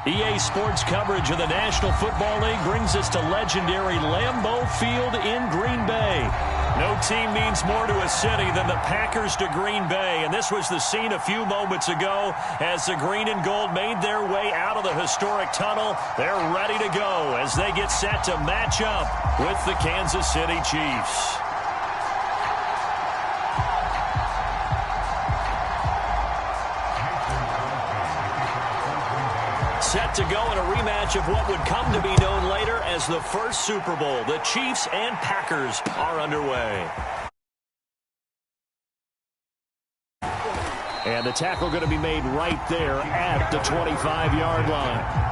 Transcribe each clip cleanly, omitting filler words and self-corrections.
EA Sports coverage of the National Football League brings us to legendary Lambeau Field in Green Bay. No team means more to a city than the Packers to Green Bay, and this was the scene a few moments ago as the green and gold made their way out of the historic tunnel. They're ready to go as they get set to match up with the Kansas City Chiefs. Set to go in a rematch of what would come to be known later as the first Super Bowl. The Chiefs and Packers are underway. And the tackle going to be made right there at the 25-yard line.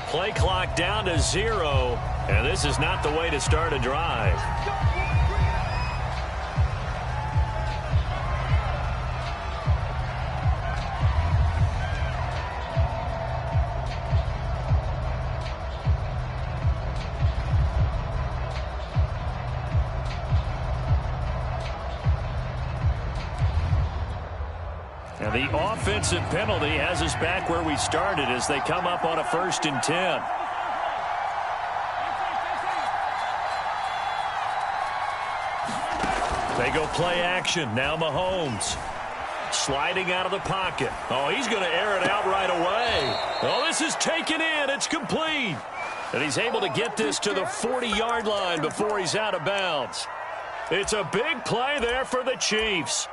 Play clock down to 0, and this is not the way to start a drive. And the offensive penalty has us back where we started as they come up on a 1st and 10. They go play action. Now Mahomes sliding out of the pocket. Oh, he's going to air it out right away. Oh, this is taken in. It's complete. And he's able to get this to the 40-yard line before he's out of bounds. It's a big play there for the Chiefs.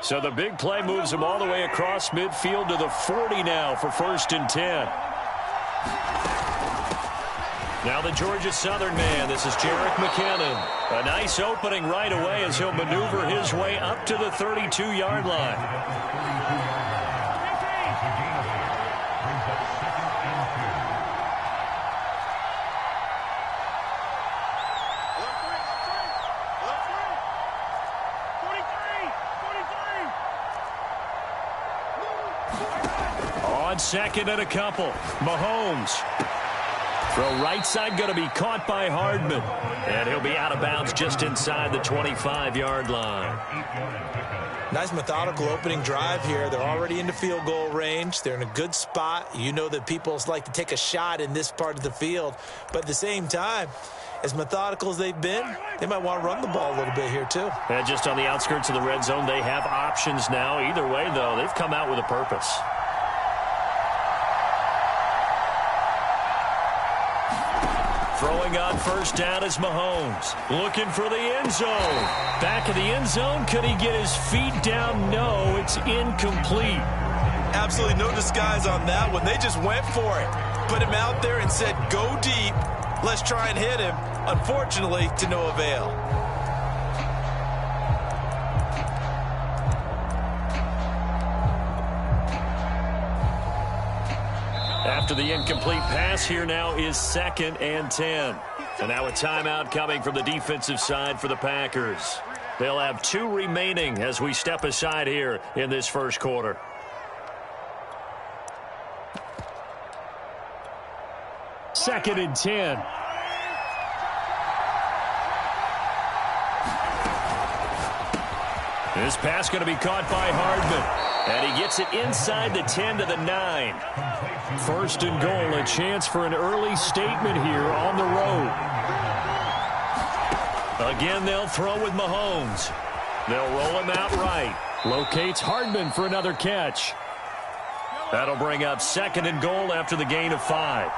So the big play moves him all the way across midfield to the 40 now for 1st and 10. Now the Georgia Southern man, this is Jerick McKinnon. A nice opening right away as he'll maneuver his way up to the 32-yard line. On 2nd and a couple, Mahomes. Throw right side going to be caught by Hardman. And he'll be out of bounds just inside the 25-yard line. Nice methodical opening drive here. They're already into field goal range. They're in a good spot. You know that people like to take a shot in this part of the field. But at the same time, as methodical as they've been, they might want to run the ball a little bit here too. And just on the outskirts of the red zone, they have options now. Either way, though, they've come out with a purpose. Throwing on 1st down is Mahomes. Looking for the end zone. Back of the end zone. Could he get his feet down? No, it's incomplete. Absolutely no disguise on that one. They just went for it. Put him out there and said, go deep. Let's try and hit him. Unfortunately, to no avail. After the incomplete pass, here now is 2nd and 10. And now a timeout coming from the defensive side for the Packers. They'll have 2 remaining as we step aside here in this first quarter. Second and 10. This pass going to be caught by Hardman. And he gets it inside the 10 to the 9. First and goal, a chance for an early statement here on the road. Again, they'll throw with Mahomes. They'll roll him out right. Locates Hardman for another catch. That'll bring up second and goal after the gain of 5.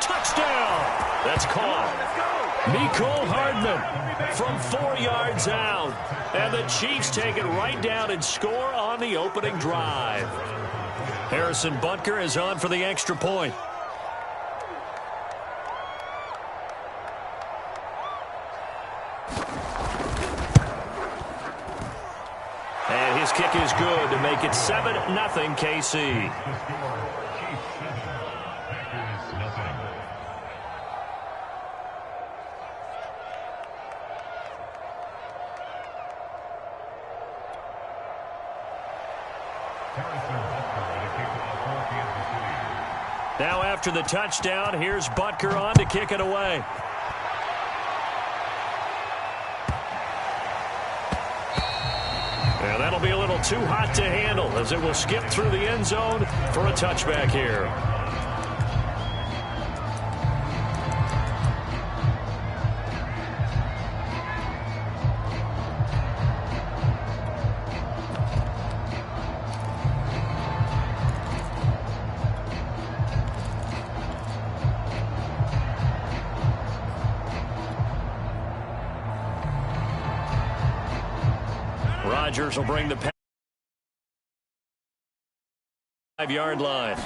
Touchdown! That's caught. Mecole Hardman from 4 yards out. And the Chiefs take it right down and score on the opening drive. Harrison Butker is on for the extra point. And his kick is good to make it 7-0 KC. Now after the touchdown, here's Butker on to kick it away. And that'll be a little too hot to handle as it will skip through the end zone for a touchback here. Rodgers will bring the 5-yard line.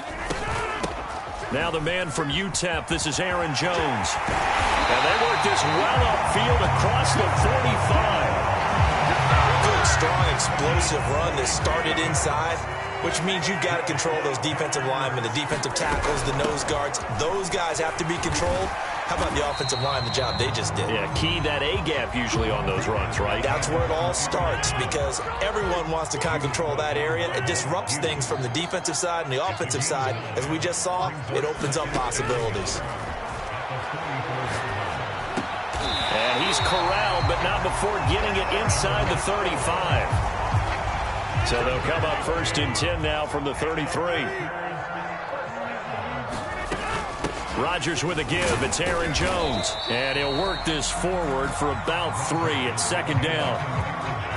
Now the man from UTEP, this is Aaron Jones. And they work this well upfield across the 45. Good, strong, explosive run that started inside, which means you've got to control those defensive linemen, the defensive tackles, the nose guards. Those guys have to be controlled. How about the offensive line, the job they just did? Yeah, key that A-gap usually on those runs, right? That's where it all starts because everyone wants to kind of control that area. It disrupts things from the defensive side and the offensive side. As we just saw, it opens up possibilities. And he's corralled, but not before getting it inside the 35. So they'll come up first and 10 now from the 33. Rodgers with a give. It's Aaron Jones. And he'll work this forward for about 3 at second down.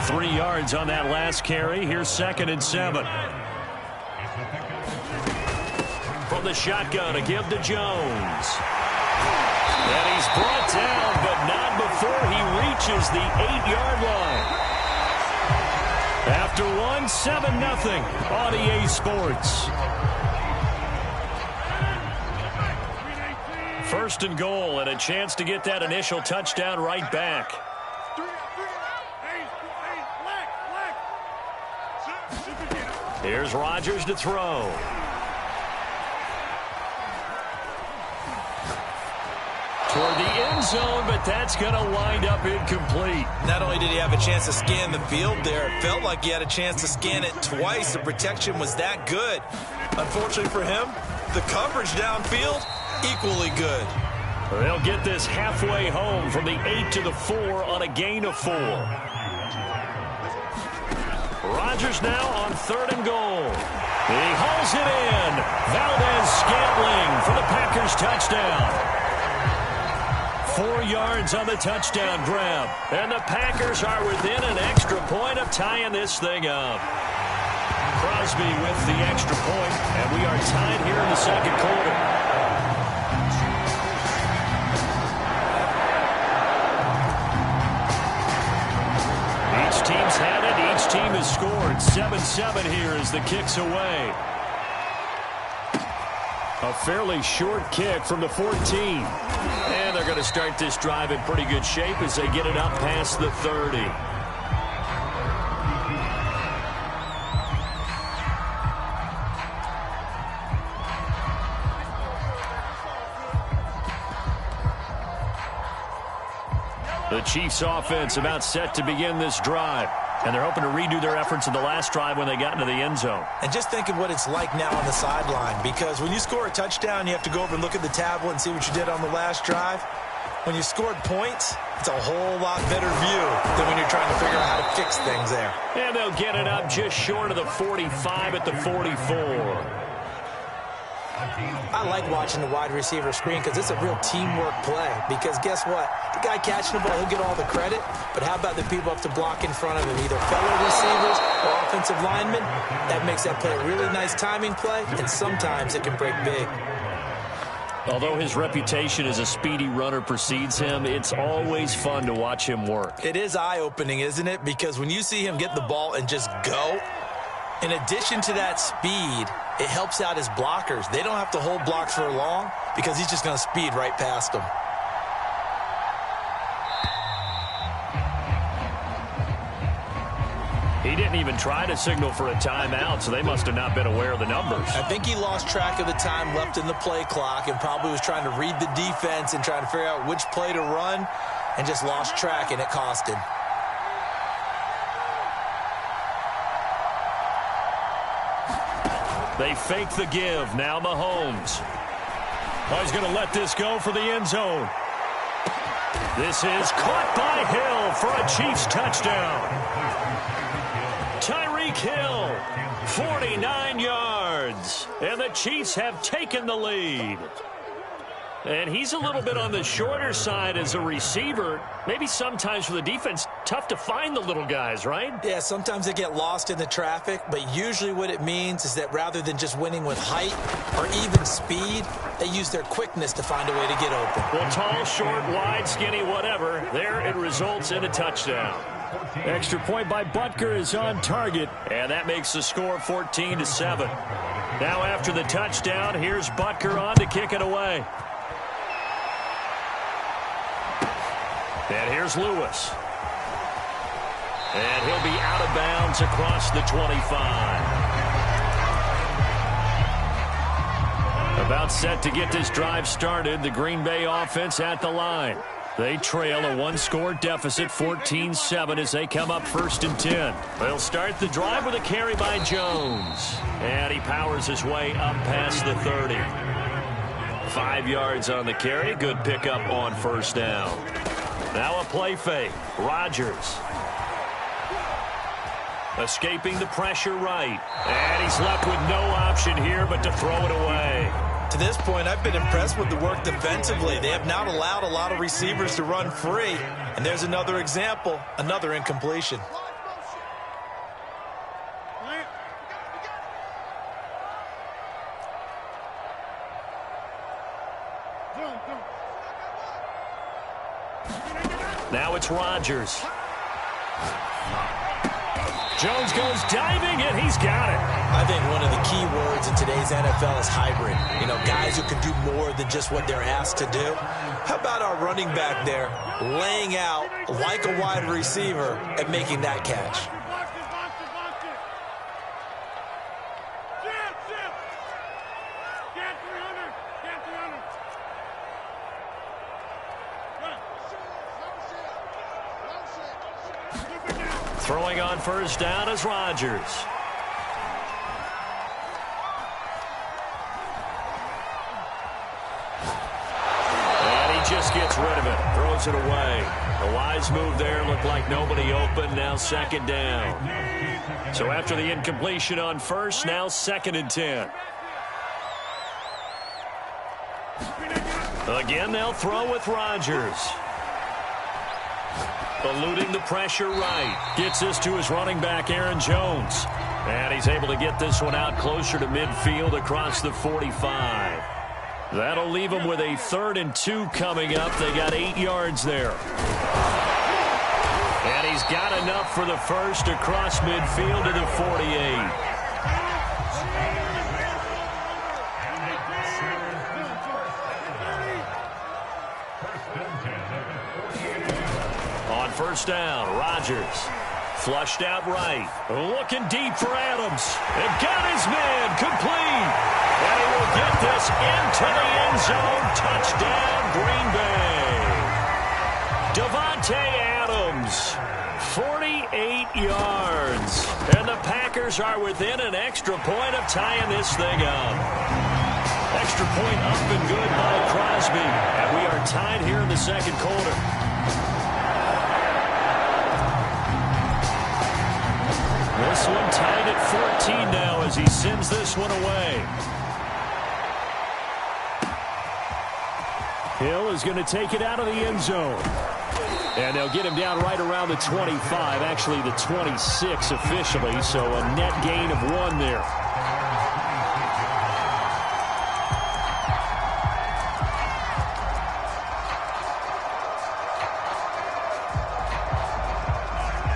3 yards on that last carry. Here's second and 7. From the shotgun, a give to Jones. And he's brought down, but not before he reaches the 8-yard line. After one, 7-0 on EA Sports. First and goal, and a chance to get that initial touchdown right back. Here's Rodgers to throw. Toward the end zone, but that's going to wind up incomplete. Not only did he have a chance to scan the field there, it felt like he had a chance to scan it twice. The protection was that good. Unfortunately for him, the coverage downfield, equally good. They'll get this halfway home from the 8 to the 4 on a gain of 4. Rodgers now on third and goal. He hauls it in. Valdez-Scantling for the Packers touchdown. 4 yards on the touchdown grab. And the Packers are within an extra point of tying this thing up. Crosby with the extra point, and we are tied here in the second quarter. Each team's had it. Each team has scored. 7-7 here as the kick's away. A fairly short kick from the 14. And they're going to start this drive in pretty good shape as they get it up past the 30. The Chiefs offense about set to begin this drive. And they're hoping to redo their efforts in the last drive when they got into the end zone. And just think of what it's like now on the sideline, because when you score a touchdown, you have to go over and look at the tablet and see what you did on the last drive. When you scored points, it's a whole lot better view than when you're trying to figure out how to fix things there. And they'll get it up just short of the 45 at the 44. I like watching the wide receiver screen because it's a real teamwork play. Because guess what? The guy catching the ball, he'll get all the credit. But how about the people up to block in front of him, either fellow receivers or offensive linemen? That makes that play a really nice timing play, and sometimes it can break big. Although his reputation as a speedy runner precedes him, it's always fun to watch him work. It is eye-opening, isn't it? Because when you see him get the ball and just go, in addition to that speed, it helps out his blockers. They don't have to hold blocks for long because he's just going to speed right past them. He didn't even try to signal for a timeout, so they must have not been aware of the numbers. I think he lost track of the time left in the play clock and probably was trying to read the defense and trying to figure out which play to run and just lost track, and it cost him. They fake the give. Now Mahomes. Oh, he's going to let this go for the end zone. This is caught by Hill for a Chiefs touchdown. Tyreek Hill, 49 yards. And the Chiefs have taken the lead. And he's a little bit on the shorter side as a receiver. Maybe sometimes for the defense, tough to find the little guys, right? Yeah, sometimes they get lost in the traffic, but usually what it means is that rather than just winning with height or even speed, they use their quickness to find a way to get open. Well, tall, short, wide, skinny, whatever, there it results in a touchdown. Extra point by Butker is on target, and that makes the score 14-7. Now after the touchdown, here's Butker on to kick it away. And here's Lewis. And he'll be out of bounds across the 25. About set to get this drive started, the Green Bay offense at the line. They trail a one-score deficit, 14-7, as they come up 1st and 10. They'll start the drive with a carry by Jones. And he powers his way up past the 30. 5 yards on the carry. Good pickup on 1st down. Now a play fake. Rodgers. Escaping the pressure right. And he's left with no option here but to throw it away. To this point, I've been impressed with the work defensively. They have not allowed a lot of receivers to run free. And there's another example, another incompletion. Now it's Rodgers. Jones goes diving, and he's got it. I think one of the key words in today's NFL is hybrid. You know, guys who can do more than just what they're asked to do. How about our running back there laying out like a wide receiver and making that catch? Throwing on 1st down is Rodgers. And he just gets rid of it. Throws it away. A wise move there. Looked like nobody open. Now 2nd down. So after the incompletion on 1st, now 2nd and 10. Again, they'll throw with Rodgers. Eluding the pressure right. Gets this to his running back, Aaron Jones. And he's able to get this one out closer to midfield across the 45. That'll leave him with a 3rd and 2 coming up. They got 8 yards there. And he's got enough for the first across midfield to the 48. On 1st down, Rodgers. Flushed out right. Looking deep for Adams. And got his man complete. And he will get this into the end zone. Touchdown, Green Bay. Davante Adams, 48 yards. And the Packers are within an extra point of tying this thing up. Extra point up and good by Crosby. And we are tied here in the second quarter. This one tied at 14 now as he sends this one away. Hill is going to take it out of the end zone. And they'll get him down right around the 25, actually the 26 officially, so a net gain of 1 there.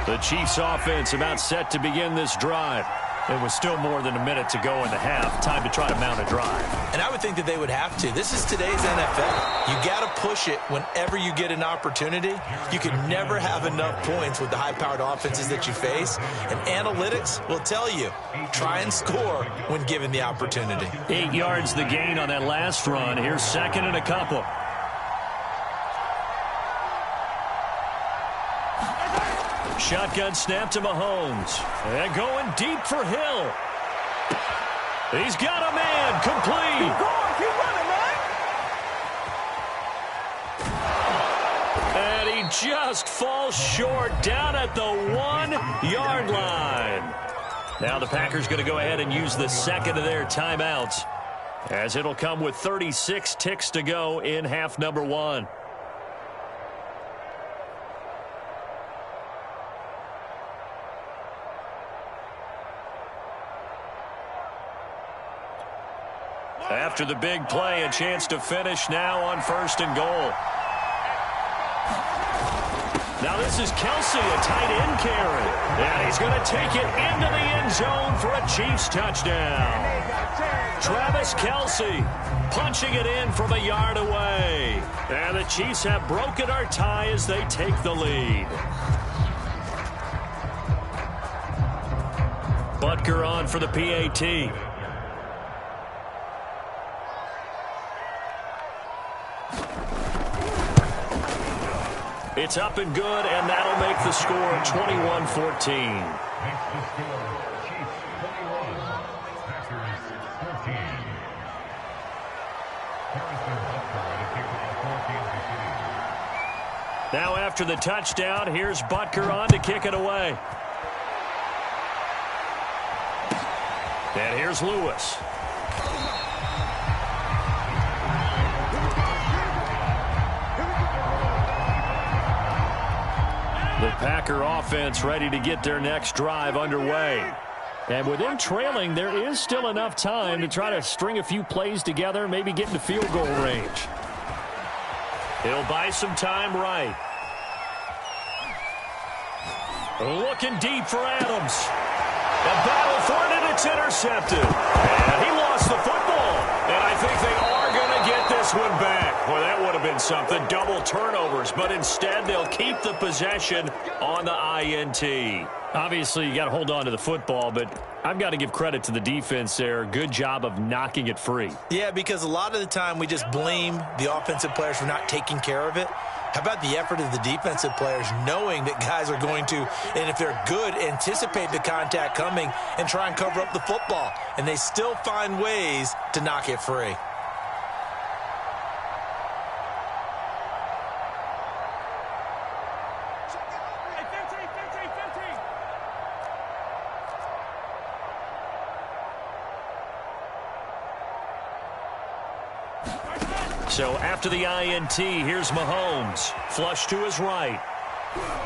The Chiefs offense about set to begin this drive. It was still more than a minute to go in the half. Time to try to mount a drive. And I would think that they would have to. This is today's NFL. You got to push it whenever you get an opportunity. You can never have enough points with the high-powered offenses that you face. And analytics will tell you, try and score when given the opportunity. 8 yards the gain on that last run. Here's second and a couple. Shotgun snap to Mahomes. And going deep for Hill. He's got a man. Complete. Keep running, man. And he just falls short down at the 1-yard line. Now the Packers going to go ahead and use the second of their timeouts, as it'll come with 36 ticks to go in half number 1. After the big play, a chance to finish now on 1st and goal. Now this is Kelsey, a tight end carry. And he's going to take it into the end zone for a Chiefs touchdown. Travis Kelsey punching it in from a yard away. And the Chiefs have broken our tie as they take the lead. Butker on for the PAT. It's up and good, and that'll make the score 21-14. Now after the touchdown, here's Butker on to kick it away. And here's Lewis. The Packer offense ready to get their next drive underway. And with them trailing, there is still enough time to try to string a few plays together, maybe get into field goal range. He'll buy some time right. Looking deep for Adams. A battle for it, and it's intercepted. And he lost the football. And I think they are going to get this one back. Boy, that would have been something. Double turnovers. But instead, they'll keep the possession on the INT. Obviously, you got to hold on to the football, but I've got to give credit to the defense there. Good job of knocking it free. Yeah, because a lot of the time we just blame the offensive players for not taking care of it. How about the effort of the defensive players knowing that guys are going to, and if they're good, anticipate the contact coming and try and cover up the football. And they still find ways to knock it free. So after the INT, here's Mahomes. Flush to his right.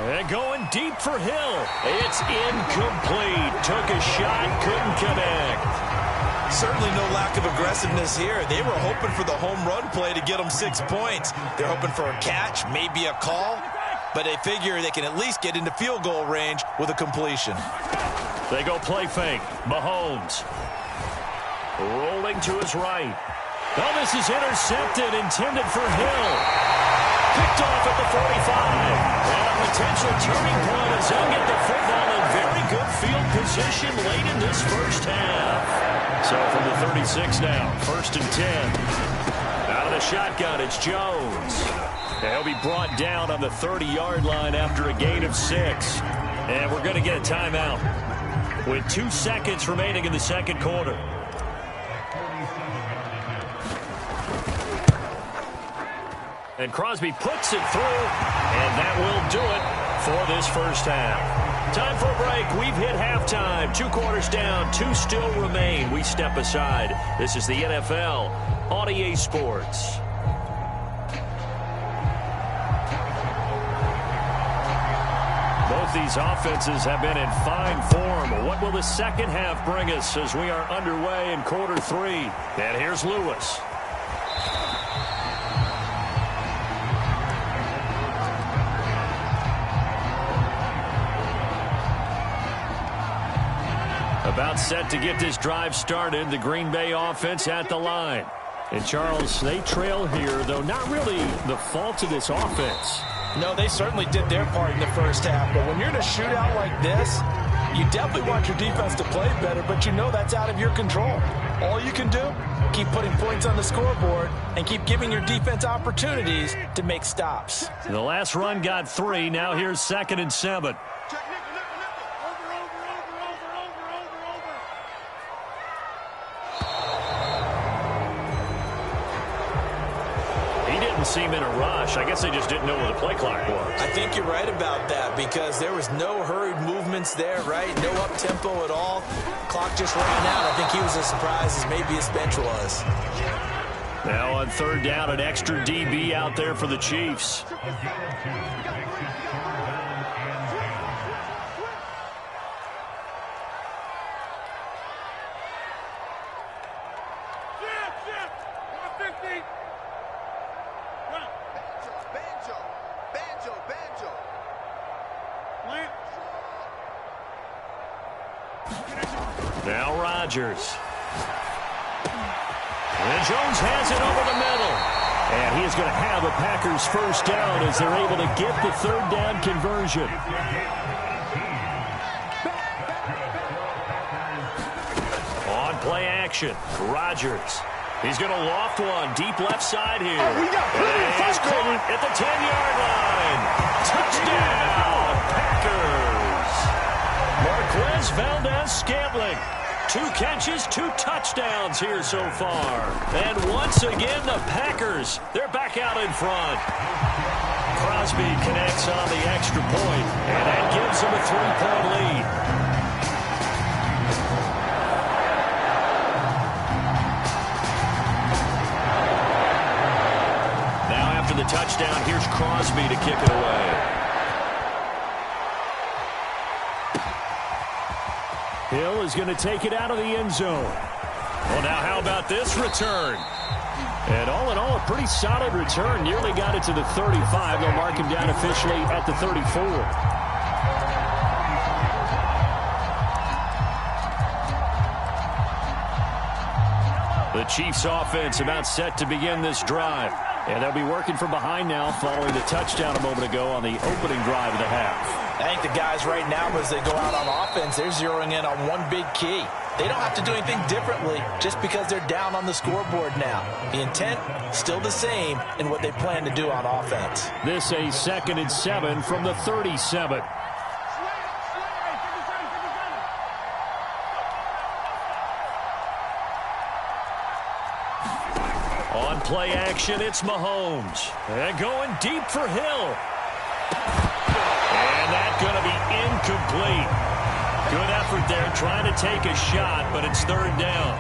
And going deep for Hill. It's incomplete. Took a shot, couldn't connect. Certainly no lack of aggressiveness here. They were hoping for the home run play to get them 6 points. They're hoping for a catch, maybe a call. But they figure they can at least get into field goal range with a completion. They go play fake. Mahomes. Rolling to his right. Oh, this is intercepted, intended for Hill. Picked off at the 45. And a potential turning point as they'll get the football in very good field position late in this first half. So from the 36 now, 1st and 10. Out of the shotgun, it's Jones. He'll be brought down on the 30-yard line after a gain of 6. And we're going to get a timeout with 2 seconds remaining in the second quarter. And Crosby puts it through, and that will do it for this first half. Time for a break. We've hit halftime. 2 quarters down, 2 still remain. We step aside. This is the NFL on EA Sports. Both these offenses have been in fine form. What will the second half bring us as we are underway in quarter 3? And here's Lewis. About set to get this drive started. The Green Bay offense at the line. And Charles, they trail here, though not really the fault of this offense. No, they certainly did their part in the first half. But when you're in a shootout like this, you definitely want your defense to play better, but you know that's out of your control. All you can do, keep putting points on the scoreboard and keep giving your defense opportunities to make stops. The last run got 3. Now here's 2nd and 7. Seem in a rush. I guess they just didn't know where the play clock was. I think you're right about that because there was no hurried movements there, right? No up-tempo at all. Clock just ran out. I think he was as surprised as maybe his bench was. Now on 3rd down, an extra DB out there for the Chiefs. Now Rodgers. And Jones has it over the middle. And he is going to have a Packers first down as they're able to get the 3rd down conversion. On play action, Rodgers. He's going to loft one deep left side here. Oh, we got plenty of He's caught at the 10-yard line. Touchdown, Packers. Marquez Valdez-Scantling. 2 catches, 2 touchdowns here so far. And once again, the Packers, they're back out in front. Crosby connects on the extra point, and that gives them a 3-point lead. Now after the touchdown, here's Crosby to kick it away. Hill is going to take it out of the end zone. Well, now how about this return? And all in all, a pretty solid return. Nearly got it to the 35. They'll mark him down officially at the 34. The Chiefs offense about set to begin this drive. And they'll be working from behind now following the touchdown a moment ago on the opening drive of the half. I think the guys right now, as they go out on offense, they're zeroing in on one big key. They don't have to do anything differently just because they're down on the scoreboard now. The intent, still the same in what they plan to do on offense. This a 2nd and 7 from the 37. On play action, it's Mahomes. And going deep for Hill. And that's going to be incomplete. Good effort there trying to take a shot, but it's 3rd down.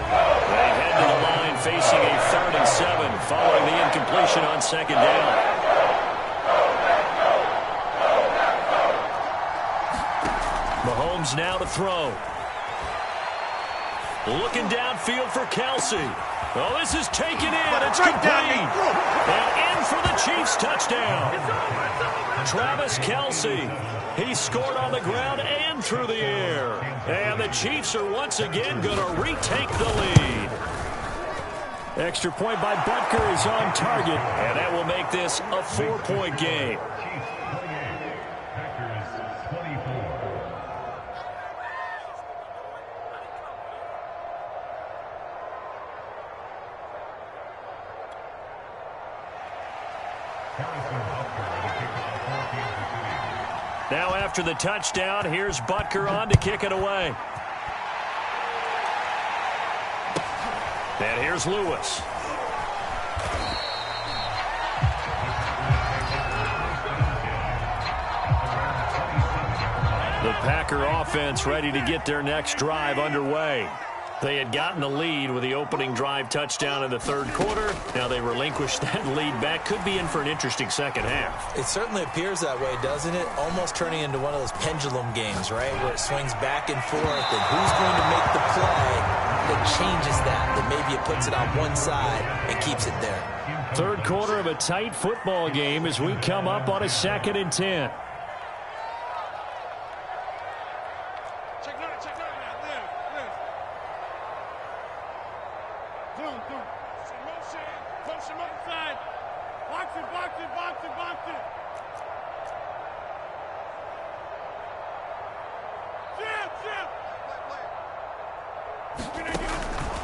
They head to the line facing a 3rd and 7 following the incompletion on 2nd down. Mahomes now to throw. Looking downfield for Kelsey. Oh, this is taken in. It's complete. And in for the Chiefs touchdown. Travis Kelsey. He scored on the ground and through the air. And the Chiefs are once again going to retake the lead. Extra point by Butker is on target. And that will make this a 4-point game. Now after the touchdown, here's Butker on to kick it away. And here's Lewis. Packer offense ready to get their next drive underway. They had gotten the lead with the opening drive touchdown in the third quarter. Now they relinquished that lead back. Could be in for an interesting second half. It certainly appears that way, doesn't it? Almost turning into one of those pendulum games, right, where it swings back and forth, and who's going to make the play that changes that maybe it puts it on one side and keeps it there. Third quarter of a tight football game as we come up on a 2nd and 10.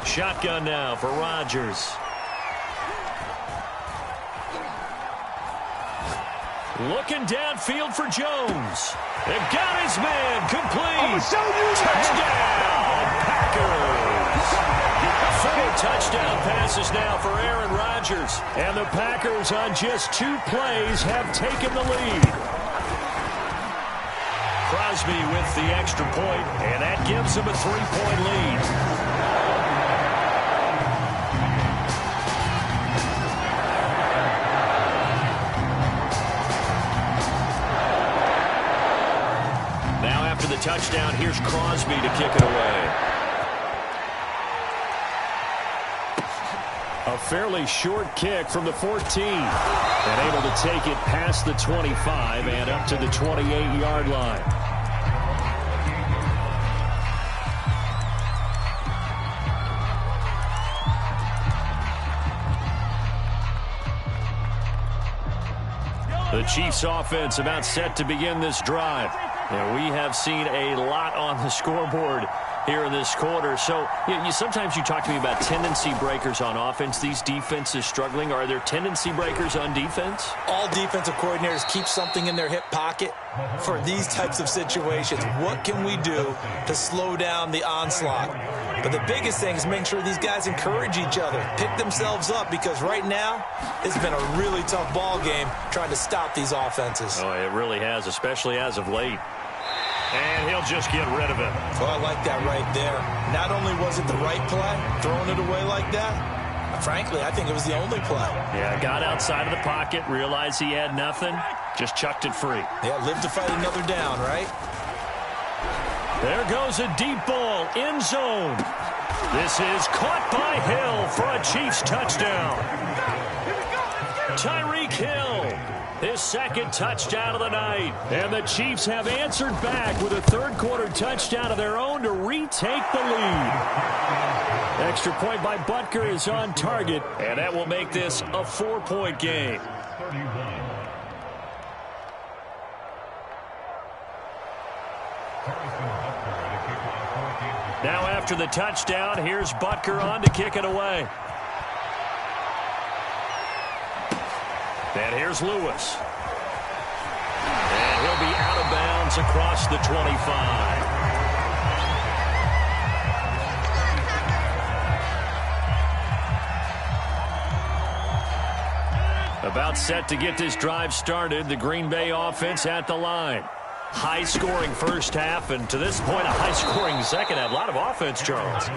Shotgun now for Rodgers. Looking downfield for Jones. They've got his man complete. Touchdown, Packers. 4 touchdown passes now for Aaron Rodgers. And the Packers on just 2 plays have taken the lead. Crosby with the extra point, and that gives them a 3-point lead. Touchdown. Here's Crosby to kick it away. A fairly short kick from the 14. And able to take it past the 25 and up to the 28-yard line. The Chiefs offense about set to begin this drive. And we have seen a lot on the scoreboard here in this quarter. So sometimes you talk to me about tendency breakers on offense. These defenses struggling. Are there tendency breakers on defense? All defensive coordinators keep something in their hip pocket for these types of situations. What can we do to slow down the onslaught? But the biggest thing is making sure these guys encourage each other, pick themselves up, because right now it's been a really tough ball game trying to stop these offenses. Oh, it really has, especially as of late. And he'll just get rid of it. Well, I like that right there. Not only was it the right play, throwing it away like that, frankly, I think it was the only play. Yeah, got outside of the pocket, realized he had nothing, just chucked it free. Yeah, live to fight another down, right? There goes a deep ball, end zone. This is caught by Hill for a Chiefs touchdown. Tyreek Hill, his 2nd touchdown of the night. And the Chiefs have answered back with a third-quarter touchdown of their own to retake the lead. Extra point by Butker is on target, and that will make this a 4-point game. Now after the touchdown, here's Butker on to kick it away. And here's Lewis. And he'll be out of bounds across the 25. About set to get this drive started. The Green Bay offense at the line. High-scoring first half, and to this point, a high-scoring second half. A lot of offense, Charles.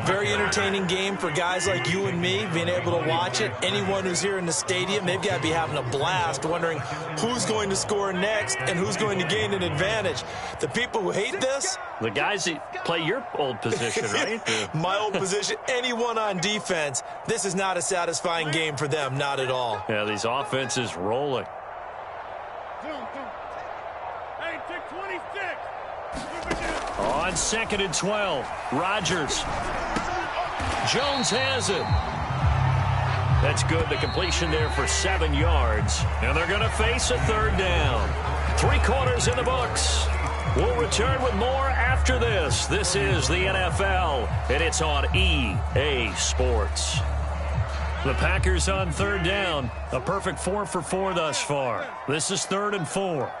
Very entertaining game for guys like you and me, being able to watch it. Anyone who's here in the stadium, they've got to be having a blast, wondering who's going to score next and who's going to gain an advantage. The people who hate this, the guys that play your old position, right? My old position, anyone on defense, this is not a satisfying game for them, not at all. Yeah, these offenses rolling. On 2nd and 12, Rodgers. Jones has it. That's good. The completion there for 7 yards. And they're going to face a third down. 3 quarters in the books. We'll return with more after this. This is the NFL, and it's on EA Sports. The Packers on third down. A perfect 4 for 4 thus far. This is 3rd and 4.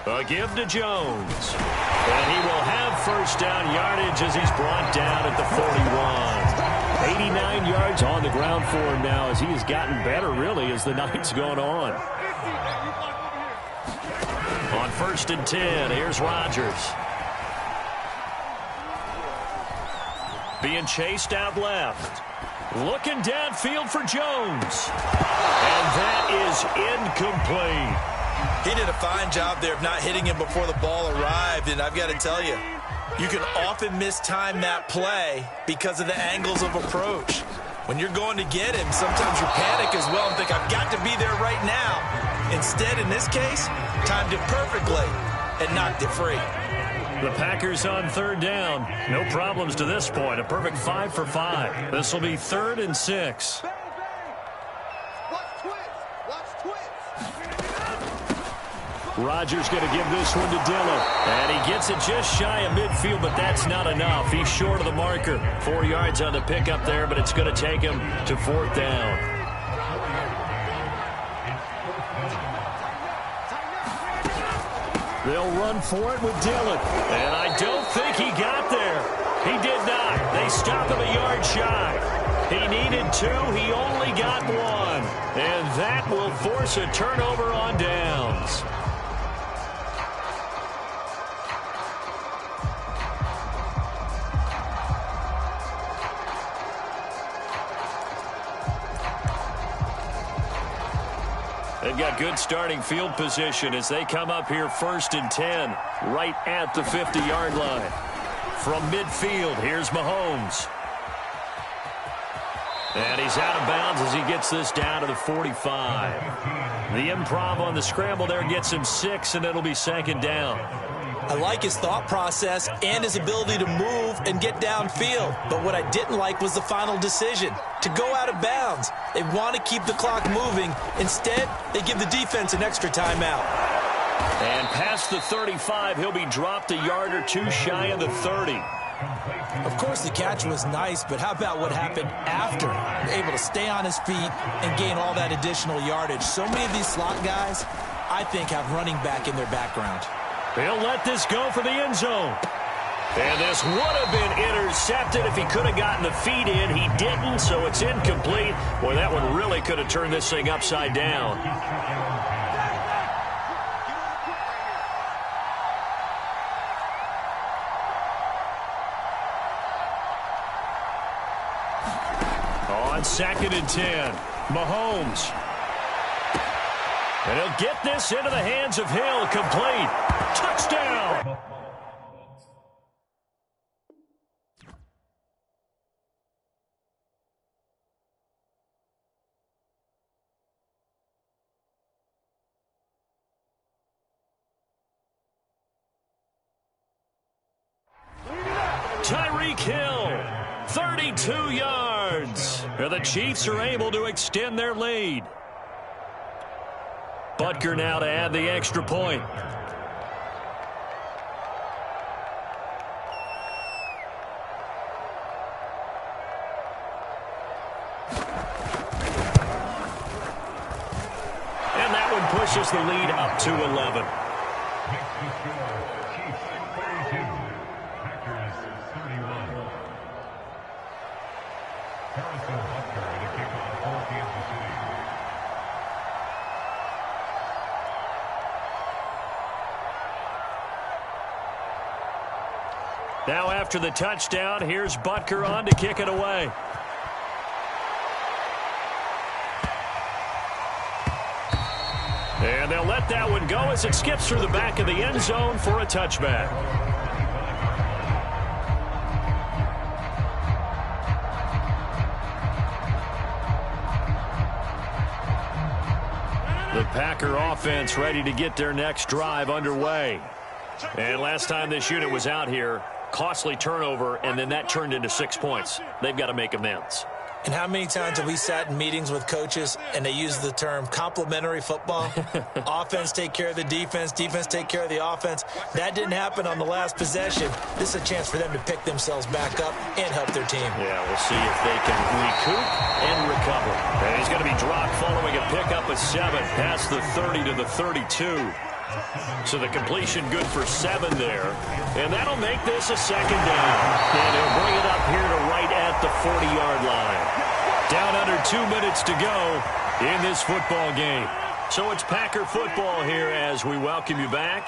A give to Jones. And he will have first down yardage as he's brought down at the 41. 89 yards on the ground for him now as he has gotten better, really, as the night's gone on. On 1st and 10, here's Rodgers. Being chased out left. Looking downfield for Jones. And that is incomplete. He did a fine job there of not hitting him before the ball arrived, and I've got to tell you, you can often mistime that play because of the angles of approach. When you're going to get him, sometimes you panic as well and think, I've got to be there right now. Instead, in this case, timed it perfectly and knocked it free. The Packers on 3rd down. No problems to this point. A perfect 5 for 5. This will be 3rd and 6. Rodgers going to give this one to Dillon. And he gets it just shy of midfield, but that's not enough. He's short of the marker. 4 yards on the pickup there, but it's going to take him to 4th down. They'll run for it with Dillon. And I don't think he got there. He did not. They stop him a yard shy. He needed 2. He only got 1. And that will force a turnover on downs. They've got good starting field position as they come up here 1st and 10, right at the 50-yard line. From midfield, here's Mahomes. And he's out of bounds as he gets this down to the 45. The improv on the scramble there gets him 6, and it'll be 2nd down. I like his thought process and his ability to move and get downfield. But what I didn't like was the final decision, to go out of bounds. They want to keep the clock moving. Instead, they give the defense an extra timeout. And past the 35, he'll be dropped a yard or 2 shy of the 30. Of course, the catch was nice, but how about what happened after? Able to stay on his feet and gain all that additional yardage. So many of these slot guys, I think, have running back in their background. He'll let this go for the end zone. And this would have been intercepted if he could have gotten the feet in. He didn't, so it's incomplete. Boy, that one really could have turned this thing upside down. On 2nd and 10, Mahomes. And he'll get this into the hands of Hill, complete. Touchdown! Tyreek Hill, 32 yards. And the Chiefs are able to extend their lead. Butker now to add the extra point. And that one pushes the lead up to 11. Now after the touchdown, here's Butker on to kick it away. And they'll let that one go as it skips through the back of the end zone for a touchback. The Packer offense ready to get their next drive underway. And last time this unit was out here, costly turnover, and then that turned into 6 points. They've got to make amends. And how many times have we sat in meetings with coaches and they use the term complementary football? Offense take care of the defense, defense take care of the offense. That didn't happen on the last possession. This is a chance for them to pick themselves back up and help their team. Yeah, we'll see if they can recoup and recover. And he's going to be dropped following a pickup of 7 past the 30 to the 32. So the completion good for 7 there. And that'll make this a 2nd down. And he'll bring it up here to right at the 40-yard line. Down under 2 minutes to go in this football game. So it's Packer football here as we welcome you back.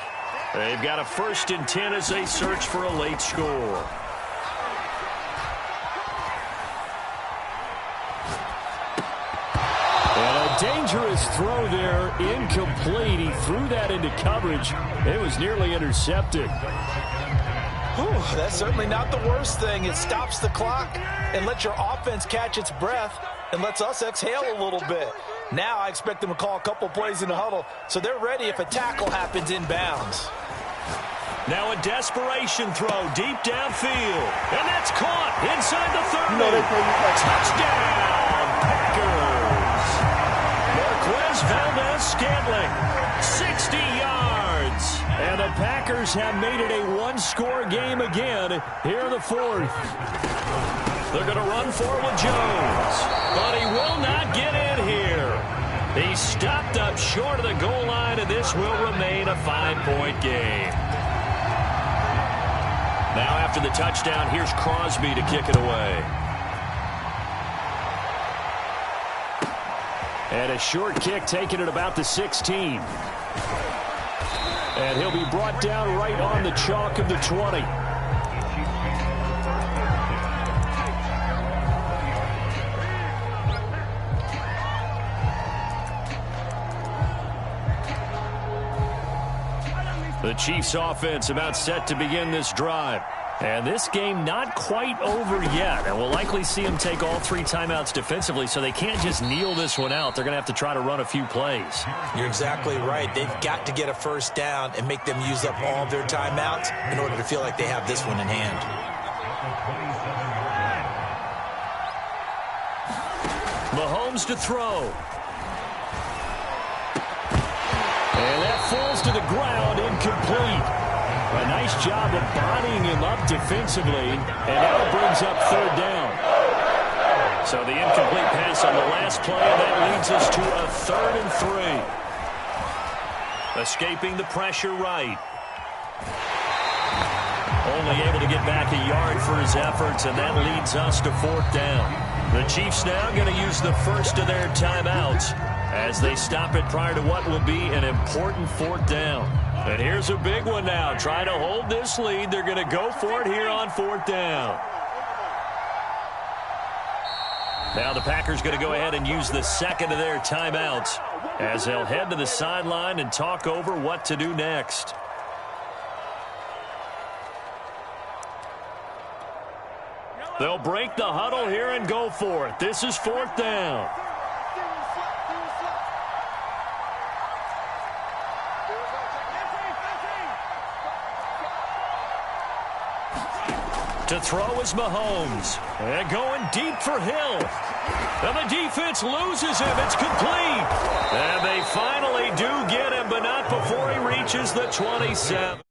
They've got a 1st and 10 as they search for a late score. And a dangerous throw there, incomplete. He threw that into coverage. It was nearly intercepted. Whew, that's certainly not the worst thing. It stops the clock and lets your offense catch its breath and lets us exhale a little bit. Now I expect them to call a couple plays in the huddle so they're ready if a tackle happens inbounds. Now a desperation throw deep downfield. And that's caught inside the 30. Touchdown, Packers. Marquez Valdez-Scantling, 60 yards. And the Packers have made it a one-score game again here in the 4th. They're going to run for with Jones, but he will not get in here. He stopped up short of the goal line, and this will remain a 5-point game. Now after the touchdown, here's Crosby to kick it away. And a short kick taken at about the 16. And he'll be brought down right on the chalk of the 20. The Chiefs offense about set to begin this drive. And this game not quite over yet. And we'll likely see them take all 3 timeouts defensively, so they can't just kneel this one out. They're going to have to try to run a few plays. You're exactly right. They've got to get a first down and make them use up all of their timeouts in order to feel like they have this one in hand. Mahomes to throw. And that falls to the ground, incomplete. A nice job of bodying him up defensively, and now it brings up 3rd down. So the incomplete pass on the last play, and that leads us to a 3rd and 3. Escaping the pressure right. Only able to get back a yard for his efforts, and that leads us to 4th down. The Chiefs now going to use the first of their timeouts as they stop it prior to what will be an important 4th down. And here's a big one now. Trying to hold this lead. They're going to go for it here on 4th down. Now the Packers going to go ahead and use the second of their timeouts as they'll head to the sideline and talk over what to do next. They'll break the huddle here and go for it. This is 4th down. To throw is Mahomes. And going deep for Hill. And the defense loses him. It's complete. And they finally do get him, but not before he reaches the 27.